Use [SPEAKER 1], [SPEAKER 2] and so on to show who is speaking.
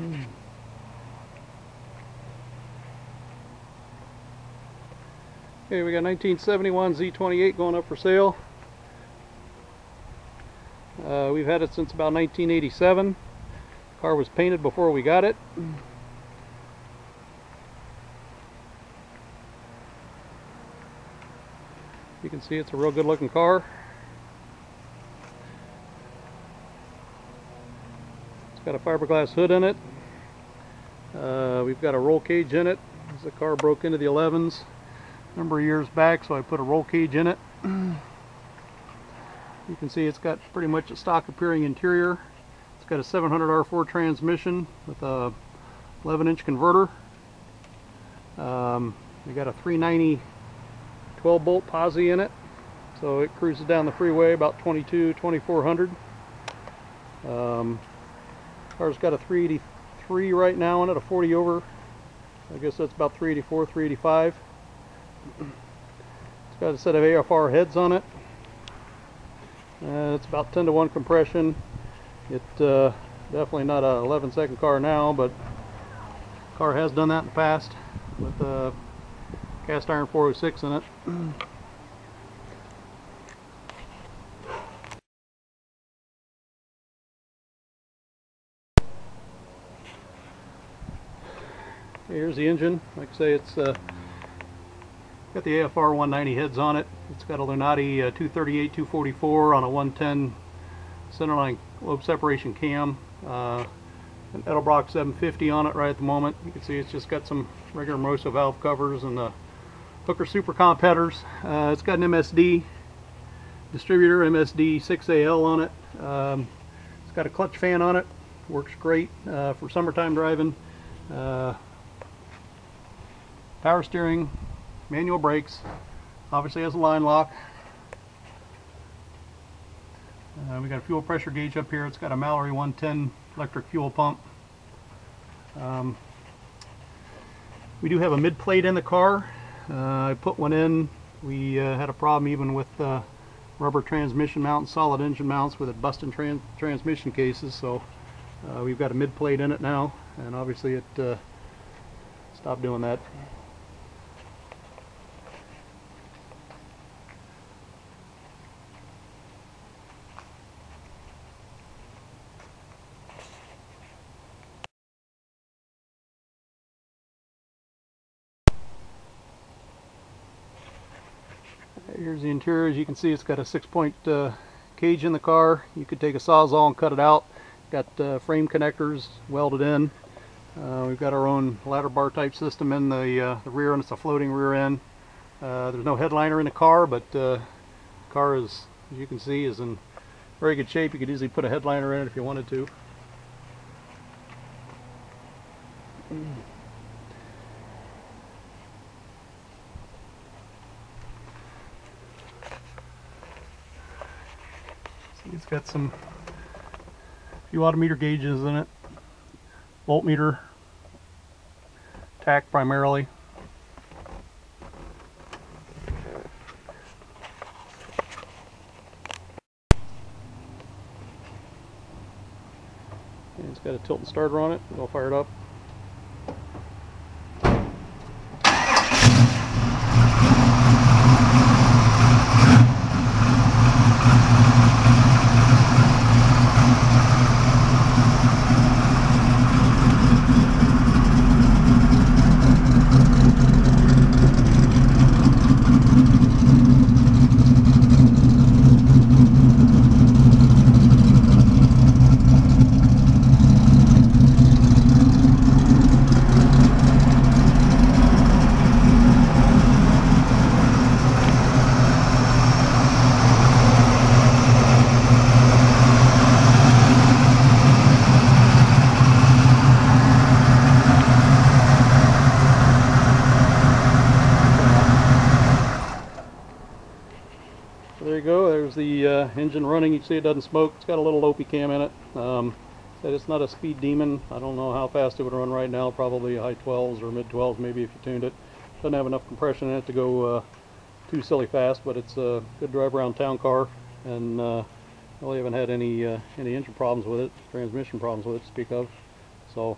[SPEAKER 1] Okay, we got 1971 Z28 going up for sale. We've had it since about 1987. The car was painted before we got it. You can see it's a real good looking car. It's got a fiberglass hood in it. We've got a roll cage in it. The car broke into the 11s a number of years back, so I put a roll cage in it. You can see it's got pretty much a stock appearing interior. It's got a 700 R4 transmission with a 11-inch converter. We got a 390 12-bolt posi in it, so it cruises down the freeway about 2400. Car's got a 383 right now in it, a 40 over. I guess that's about 384, 385. It's got a set of AFR heads on it. It's about 10-to-1 compression. It's definitely not a 11-second car now, but the car has done that in the past with a cast iron 406 in it. Here's the engine. Like I say, it's got the AFR 190 heads on it. It's got a Lunati H230-240 on a 110 centerline lobe separation cam. An Edelbrock 750 on it right at the moment. You can see it's just got some regular Moroso valve covers and the Hooker Super Comp headers. It's got an MSD distributor, MSD 6AL on it. It's got a clutch fan on it. Works great for summertime driving. Power steering, manual brakes, obviously has a line lock. We got a fuel pressure gauge up here. It's got a Mallory 110 electric fuel pump. We do have a mid plate in the car. I put one in. We had a problem even with rubber transmission mounts, solid engine mounts with it busting transmission cases, so we've got a mid plate in it now, and obviously it stopped doing that. Here's the interior. As you can see, it's got a 6-point cage in the car. You could take a Sawzall and cut it out. Got frame connectors welded in. We've got our own ladder bar type system in the rear, and it's a floating rear end. There's no headliner in the car, but the car is, as you can see, is in very good shape. You could easily put a headliner in it if you wanted to. It's got a few autometer gauges in it, voltmeter, tach primarily. And it's got a tilt and starter on it. I'll fire it up. There you go. There's the engine running. You can see it doesn't smoke. It's got a little lope cam in it. Said it's not a speed demon. I don't know how fast it would run right now. Probably high 12s or mid 12s maybe if you tuned it. Doesn't have enough compression in it to go too silly fast, but it's a good drive around town car, and really haven't had any engine problems with it, transmission problems with it to speak of. So